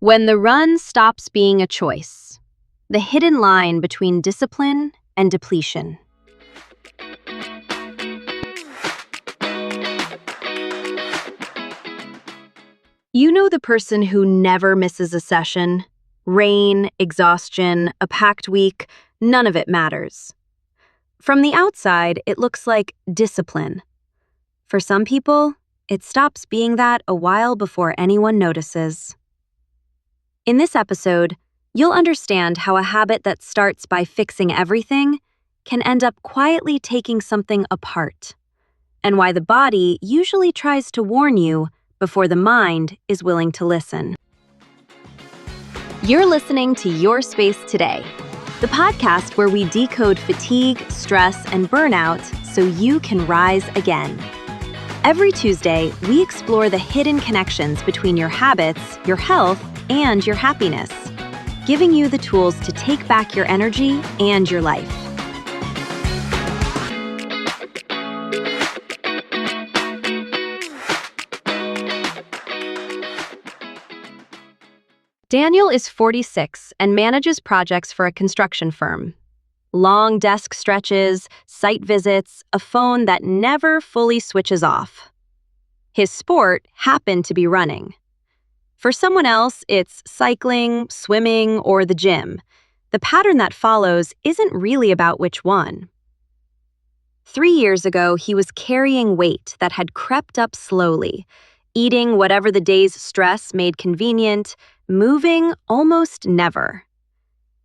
When the run stops being a choice, the hidden line between discipline and depletion. You know the person who never misses a session? Rain, exhaustion, a packed week, none of it matters. From the outside, it looks like discipline. For some people, it stops being that a while before anyone notices. In this episode, you'll understand how a habit that starts by fixing everything can end up quietly taking something apart, and why the body usually tries to warn you before the mind is willing to listen. You're listening to Your Space Today, the podcast where we decode fatigue, stress, and burnout so you can rise again. Every Tuesday, we explore the hidden connections between your habits, your health, and your happiness, giving you the tools to take back your energy and your life. Daniel is 46 and manages projects for a construction firm. Long desk stretches, site visits, a phone that never fully switches off. His sport happened to be running. For someone else, it's cycling, swimming, or the gym. The pattern that follows isn't really about which one. 3 years ago, he was carrying weight that had crept up slowly, eating whatever the day's stress made convenient, moving almost never.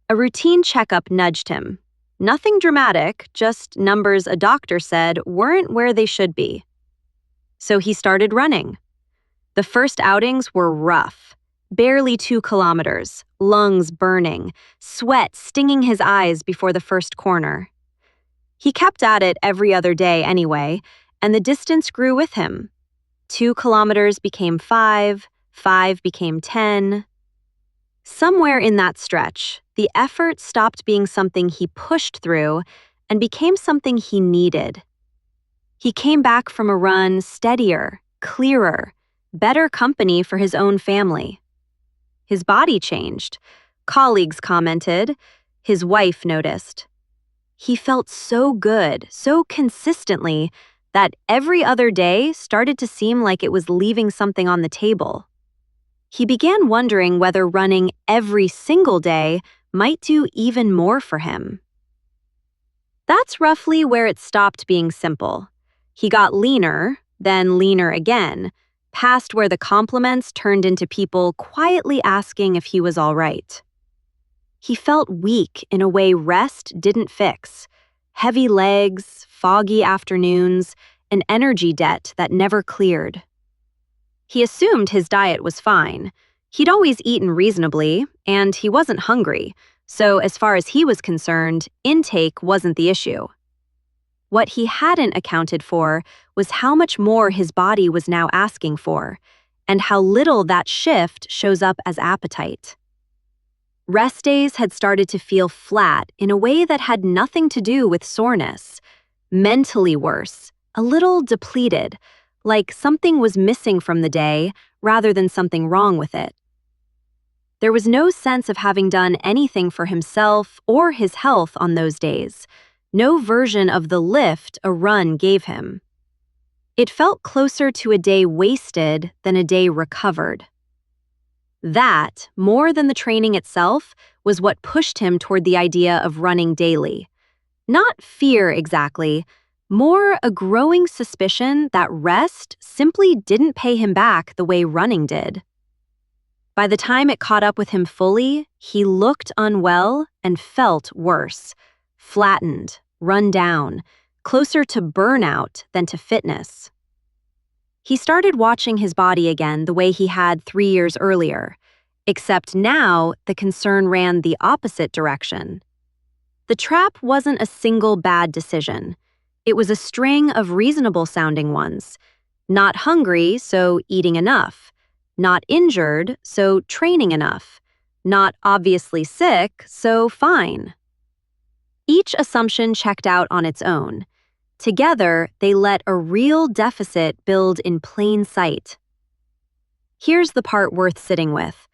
A routine checkup nudged him. Nothing dramatic, just numbers a doctor said weren't where they should be. So he started running. The first outings were rough. Barely 2 kilometers, lungs burning, sweat stinging his eyes before the first corner. He kept at it every other day anyway, and the distance grew with him. 2 kilometers became 5, 5 became 10. Somewhere in that stretch, the effort stopped being something he pushed through and became something he needed. He came back from a run steadier, clearer, better company for his own family. His body changed. Colleagues commented. His wife noticed. He felt so good, so consistently, that every other day started to seem like it was leaving something on the table. He began wondering whether running every single day might do even more for him. That's roughly where it stopped being simple. He got leaner, then leaner again, past where the compliments turned into people quietly asking if he was all right. He felt weak in a way rest didn't fix. Heavy legs, foggy afternoons, an energy debt that never cleared. He assumed his diet was fine. He'd always eaten reasonably, and he wasn't hungry, so as far as he was concerned, intake wasn't the issue. What he hadn't accounted for was how much more his body was now asking for, and how little that shift shows up as appetite. Rest days had started to feel flat in a way that had nothing to do with soreness. Mentally worse, a little depleted, like something was missing from the day rather than something wrong with it. There was no sense of having done anything for himself or his health on those days. No version of the lift a run gave him. It felt closer to a day wasted than a day recovered. That, more than the training itself, was what pushed him toward the idea of running daily. Not fear exactly, more a growing suspicion that rest simply didn't pay him back the way running did. By the time it caught up with him fully, he looked unwell and felt worse, flattened, run down, closer to burnout than to fitness. He started watching his body again the way he had 3 years earlier, except now the concern ran the opposite direction. The trap wasn't a single bad decision. It was a string of reasonable-sounding ones. Not hungry, so eating enough. Not injured, so training enough. Not obviously sick, so fine. Each assumption checked out on its own. Together, they let a real deficit build in plain sight. Here's the part worth sitting with.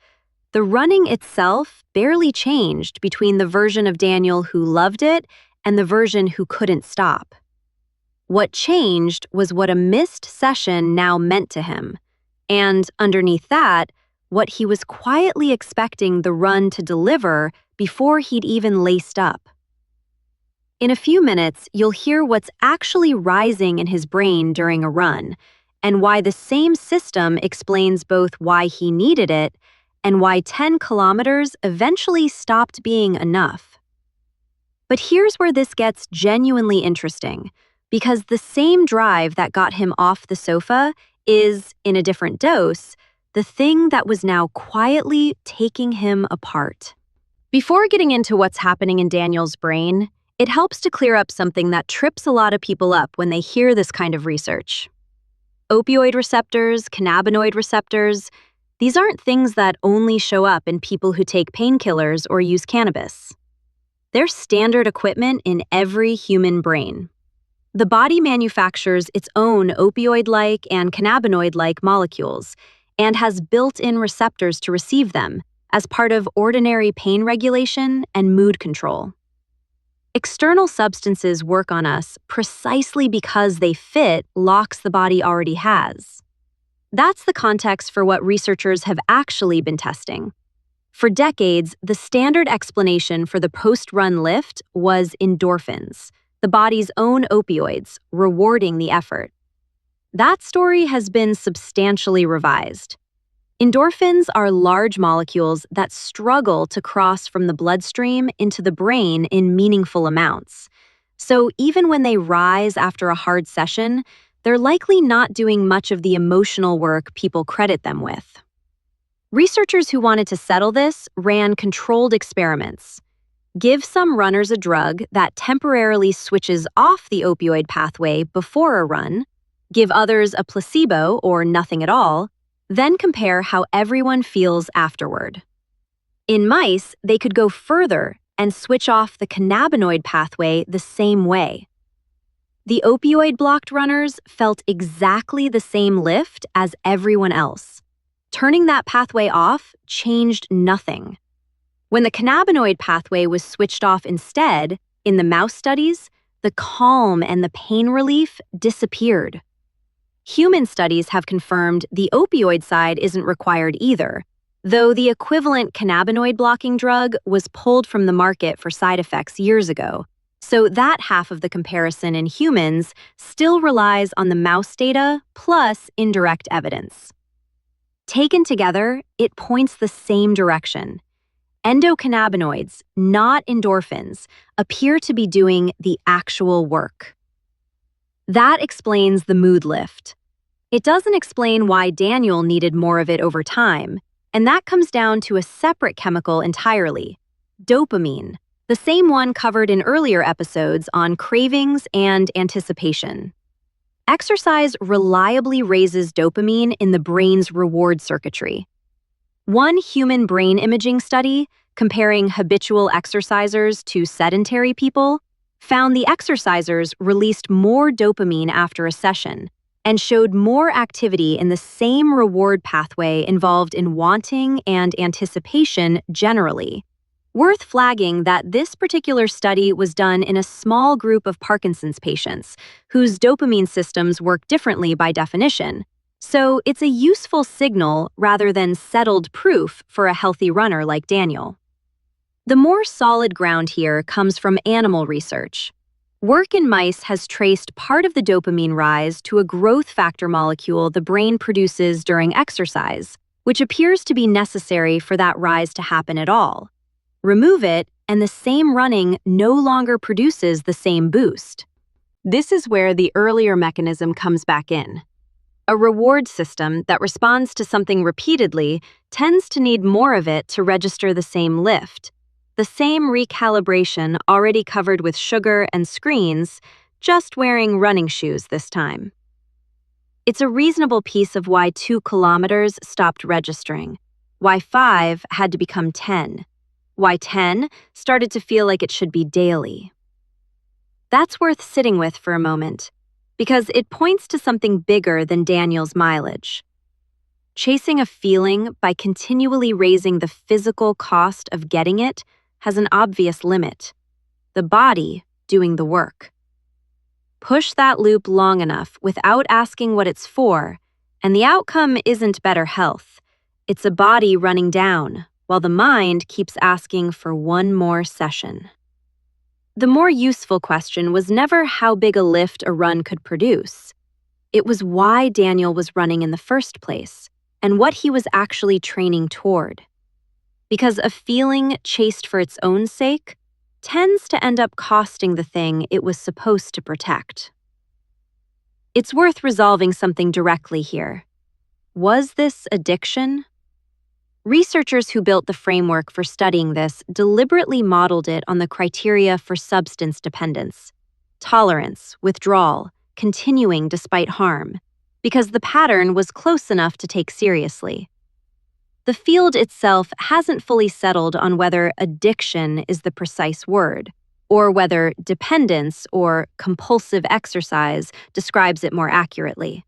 The running itself barely changed between the version of Daniel who loved it and the version who couldn't stop. What changed was what a missed session now meant to him, and underneath that, what he was quietly expecting the run to deliver before he'd even laced up. In a few minutes, you'll hear what's actually rising in his brain during a run, and why the same system explains both why he needed it and why 10 kilometers eventually stopped being enough. But here's where this gets genuinely interesting, because the same drive that got him off the sofa is, in a different dose, the thing that was now quietly taking him apart. Before getting into what's happening in Daniel's brain, it helps to clear up something that trips a lot of people up when they hear this kind of research. Opioid receptors, cannabinoid receptors, these aren't things that only show up in people who take painkillers or use cannabis. They're standard equipment in every human brain. The body manufactures its own opioid-like and cannabinoid-like molecules and has built-in receptors to receive them as part of ordinary pain regulation and mood control. External substances work on us precisely because they fit locks the body already has. That's the context for what researchers have actually been testing. For decades, the standard explanation for the post-run lift was endorphins, the body's own opioids, rewarding the effort. That story has been substantially revised. Endorphins are large molecules that struggle to cross from the bloodstream into the brain in meaningful amounts. So even when they rise after a hard session, they're likely not doing much of the emotional work people credit them with. Researchers who wanted to settle this ran controlled experiments. Give some runners a drug that temporarily switches off the opioid pathway before a run, give others a placebo or nothing at all, then compare how everyone feels afterward. In mice, they could go further and switch off the cannabinoid pathway the same way. The opioid-blocked runners felt exactly the same lift as everyone else. Turning that pathway off changed nothing. When the cannabinoid pathway was switched off instead, in the mouse studies, the calm and the pain relief disappeared. Human studies have confirmed the opioid side isn't required either, though the equivalent cannabinoid-blocking drug was pulled from the market for side effects years ago. So that half of the comparison in humans still relies on the mouse data plus indirect evidence. Taken together, it points the same direction. Endocannabinoids, not endorphins, appear to be doing the actual work. That explains the mood lift. It doesn't explain why Daniel needed more of it over time, and that comes down to a separate chemical entirely, dopamine, the same one covered in earlier episodes on cravings and anticipation. Exercise reliably raises dopamine in the brain's reward circuitry. One human brain imaging study, comparing habitual exercisers to sedentary people, found the exercisers released more dopamine after a session and showed more activity in the same reward pathway involved in wanting and anticipation generally. Worth flagging that this particular study was done in a small group of Parkinson's patients, whose dopamine systems work differently by definition. So it's a useful signal rather than settled proof for a healthy runner like Daniel. The more solid ground here comes from animal research. Work in mice has traced part of the dopamine rise to a growth factor molecule the brain produces during exercise, which appears to be necessary for that rise to happen at all. Remove it, and the same running no longer produces the same boost. This is where the earlier mechanism comes back in. A reward system that responds to something repeatedly tends to need more of it to register the same lift. The same recalibration already covered with sugar and screens, just wearing running shoes this time. It's a reasonable piece of why 2 kilometers stopped registering, why 5 had to become 10, why 10 started to feel like it should be daily. That's worth sitting with for a moment, because it points to something bigger than Daniel's mileage. Chasing a feeling by continually raising the physical cost of getting it has an obvious limit: the body doing the work. Push that loop long enough without asking what it's for, and the outcome isn't better health. It's a body running down, while the mind keeps asking for one more session. The more useful question was never how big a lift a run could produce. It was why Daniel was running in the first place, and what he was actually training toward. Because a feeling chased for its own sake tends to end up costing the thing it was supposed to protect. It's worth resolving something directly here. Was this addiction? Researchers who built the framework for studying this deliberately modeled it on the criteria for substance dependence: tolerance, withdrawal, continuing despite harm, because the pattern was close enough to take seriously. The field itself hasn't fully settled on whether addiction is the precise word, or whether dependence or compulsive exercise describes it more accurately.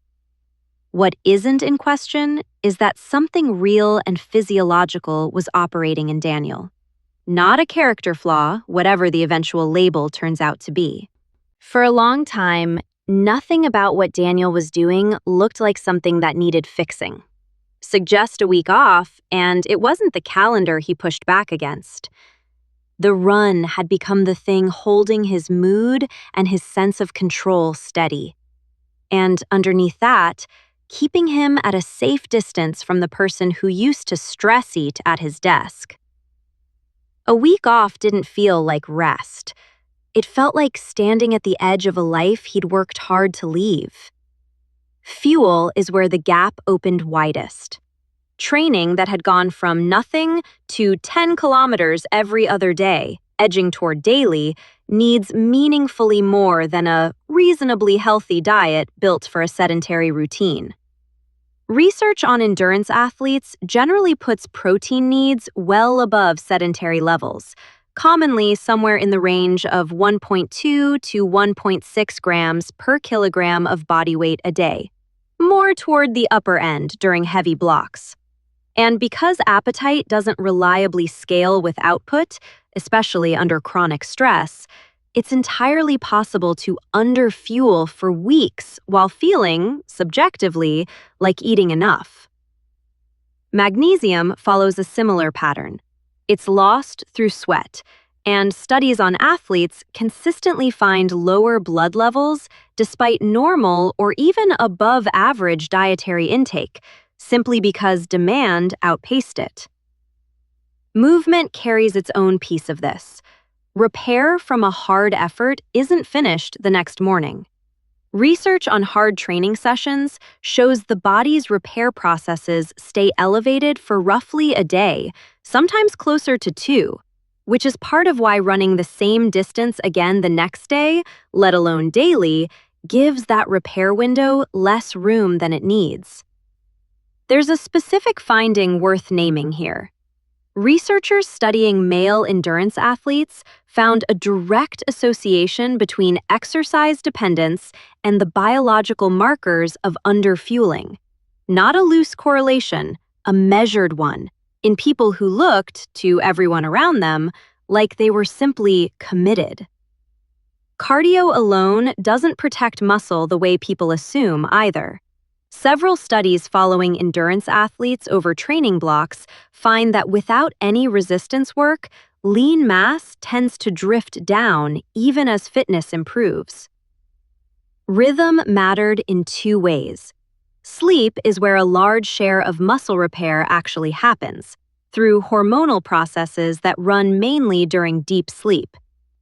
What isn't in question is that something real and physiological was operating in Daniel. Not a character flaw, whatever the eventual label turns out to be. For a long time, nothing about what Daniel was doing looked like something that needed fixing. Suggest a week off, and it wasn't the calendar he pushed back against. The run had become the thing holding his mood and his sense of control steady. And underneath that, keeping him at a safe distance from the person who used to stress eat at his desk. A week off didn't feel like rest. It felt like standing at the edge of a life he'd worked hard to leave. Fuel is where the gap opened widest. Training that had gone from nothing to 10 kilometers every other day, edging toward daily, needs meaningfully more than a reasonably healthy diet built for a sedentary routine. Research on endurance athletes generally puts protein needs well above sedentary levels, commonly somewhere in the range of 1.2 to 1.6 grams per kilogram of body weight a day, more toward the upper end during heavy blocks. And because appetite doesn't reliably scale with output, especially under chronic stress, it's entirely possible to underfuel for weeks while feeling, subjectively, like eating enough. Magnesium follows a similar pattern. It's lost through sweat, and studies on athletes consistently find lower blood levels despite normal or even above average dietary intake, simply because demand outpaced it. Movement carries its own piece of this. Repair from a hard effort isn't finished the next morning. Research on hard training sessions shows the body's repair processes stay elevated for roughly a day, sometimes closer to 2, which is part of why running the same distance again the next day, let alone daily, gives that repair window less room than it needs. There's a specific finding worth naming here. Researchers studying male endurance athletes found a direct association between exercise dependence and the biological markers of underfueling. Not a loose correlation, a measured one, in people who looked, to everyone around them, like they were simply committed. Cardio alone doesn't protect muscle the way people assume either. Several studies following endurance athletes over training blocks find that without any resistance work, lean mass tends to drift down even as fitness improves. Rhythm mattered in 2 ways. Sleep is where a large share of muscle repair actually happens, through hormonal processes that run mainly during deep sleep.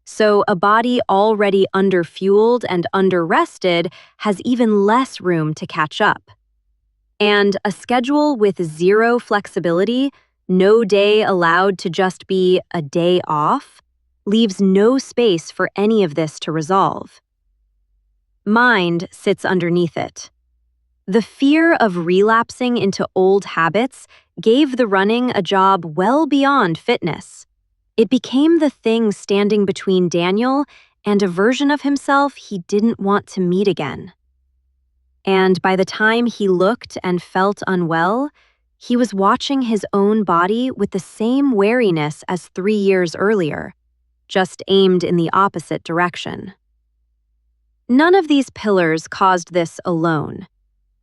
So a body already underfueled and underrested has even less room to catch up. And a schedule with 0 flexibility, no day allowed to just be a day off, leaves no space for any of this to resolve. Mind sits underneath it. The fear of relapsing into old habits gave the running a job well beyond fitness. It became the thing standing between Daniel and a version of himself he didn't want to meet again. And by the time he looked and felt unwell, he was watching his own body with the same wariness as 3 years earlier, just aimed in the opposite direction. None of these pillars caused this alone.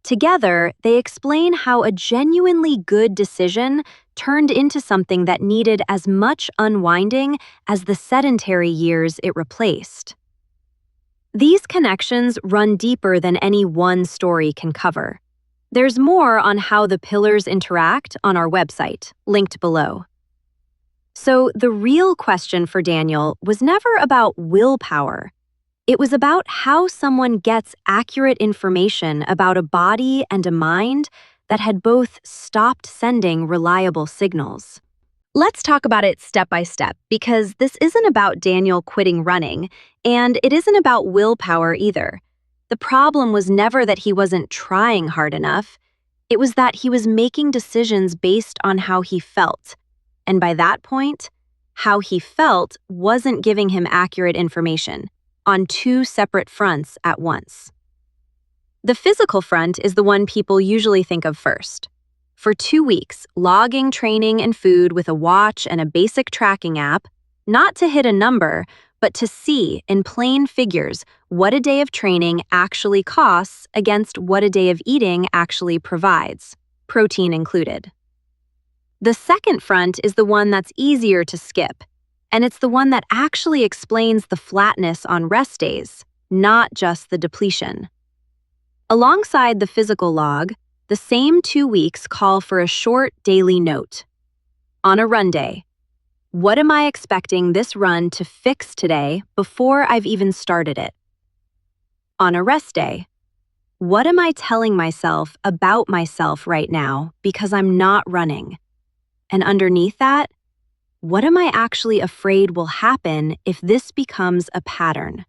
Together, they explain how a genuinely good decision turned into something that needed as much unwinding as the sedentary years it replaced. These connections run deeper than any one story can cover. There's more on how the pillars interact on our website, linked below. So the real question for Daniel was never about willpower. It was about how someone gets accurate information about a body and a mind that had both stopped sending reliable signals. Let's talk about it step by step, because this isn't about Daniel quitting running, and it isn't about willpower either. The problem was never that he wasn't trying hard enough. It was that he was making decisions based on how he felt. And by that point, how he felt wasn't giving him accurate information on two separate fronts at once. The physical front is the one people usually think of first. For 2 weeks, logging training and food with a watch and a basic tracking app, not to hit a number, but to see in plain figures what a day of training actually costs against what a day of eating actually provides, protein included. The second front is the one that's easier to skip, and it's the one that actually explains the flatness on rest days, not just the depletion. Alongside the physical log, the same 2 weeks call for a short daily note. On a run day, what am I expecting this run to fix today before I've even started it? On a rest day, what am I telling myself about myself right now because I'm not running? And underneath that, what am I actually afraid will happen if this becomes a pattern?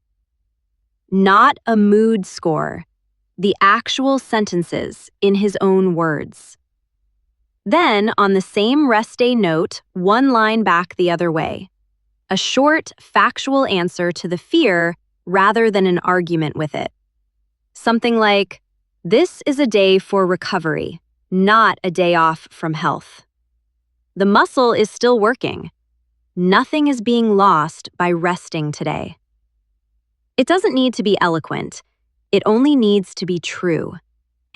Not a mood score, the actual sentences in his own words. Then, on the same rest day note, one line back the other way. A short, factual answer to the fear rather than an argument with it. Something like, "This is a day for recovery, not a day off from health." The muscle is still working. Nothing is being lost by resting today. It doesn't need to be eloquent. It only needs to be true.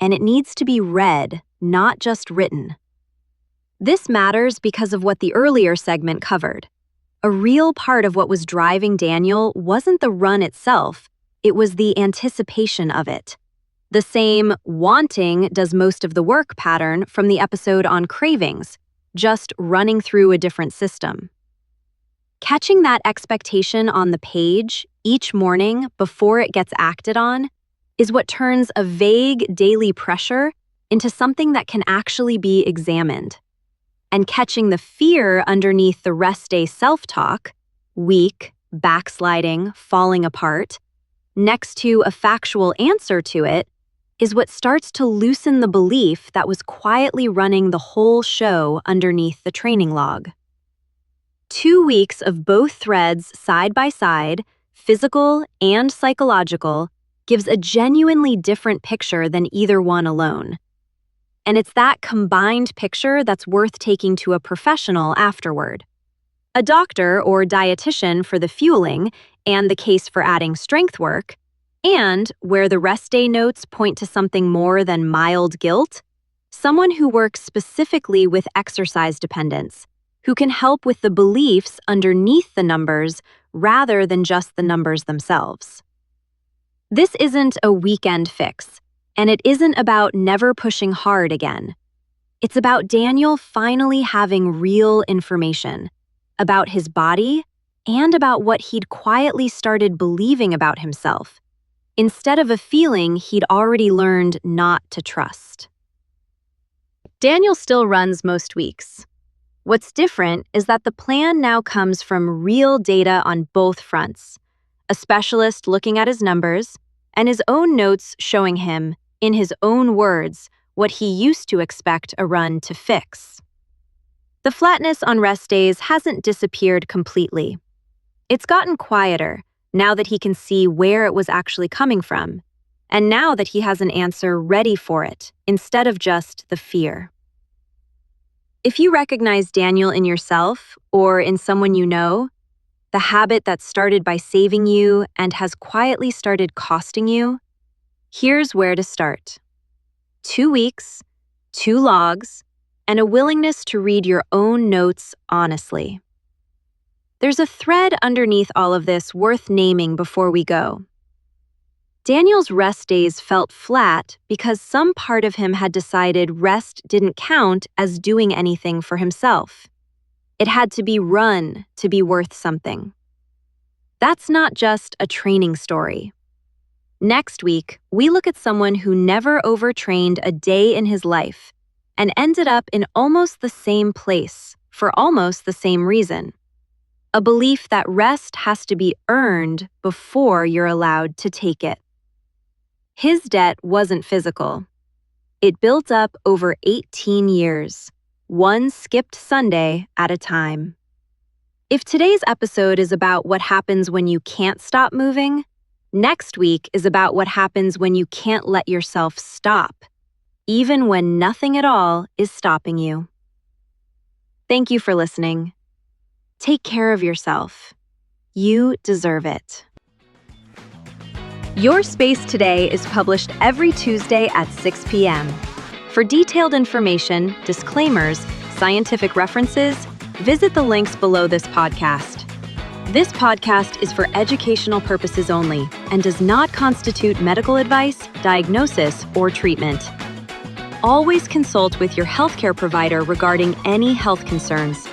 And it needs to be read, not just written. This matters because of what the earlier segment covered. A real part of what was driving Daniel wasn't the run itself, it was the anticipation of it. The same wanting does most of the work pattern from the episode on cravings, just running through a different system. Catching that expectation on the page each morning before it gets acted on is what turns a vague daily pressure into something that can actually be examined. And catching the fear underneath the rest day self-talk, weak, backsliding, falling apart, next to a factual answer to it, is what starts to loosen the belief that was quietly running the whole show underneath the training log. 2 weeks of both threads side by side, physical and psychological, gives a genuinely different picture than either one alone. And it's that combined picture that's worth taking to a professional afterward. A doctor or dietitian for the fueling and the case for adding strength work, and where the rest day notes point to something more than mild guilt, someone who works specifically with exercise dependence, who can help with the beliefs underneath the numbers rather than just the numbers themselves. This isn't a weekend fix, and it isn't about never pushing hard again. It's about Daniel finally having real information about his body and about what he'd quietly started believing about himself, instead of a feeling he'd already learned not to trust. Daniel still runs most weeks. What's different is that the plan now comes from real data on both fronts, a specialist looking at his numbers, and his own notes showing him, in his own words, what he used to expect a run to fix. The flatness on rest days hasn't disappeared completely. It's gotten quieter now that he can see where it was actually coming from, and now that he has an answer ready for it, instead of just the fear. If you recognize Daniel in yourself or in someone you know, the habit that started by saving you and has quietly started costing you, here's where to start. 2 weeks, 2 logs, and a willingness to read your own notes honestly. There's a thread underneath all of this worth naming before we go. Daniel's rest days felt flat because some part of him had decided rest didn't count as doing anything for himself. It had to be run to be worth something. That's not just a training story. Next week, we look at someone who never overtrained a day in his life and ended up in almost the same place for almost the same reason. A belief that rest has to be earned before you're allowed to take it. His debt wasn't physical. It built up over 18 years, one skipped Sunday at a time. If today's episode is about what happens when you can't stop moving, next week is about what happens when you can't let yourself stop, even when nothing at all is stopping you. Thank you for listening. Take care of yourself. You deserve it. Your Space Today is published every Tuesday at 6 p.m. For detailed information, disclaimers, scientific references, visit the links below this podcast. This podcast is for educational purposes only and does not constitute medical advice, diagnosis, or treatment. Always consult with your healthcare provider regarding any health concerns.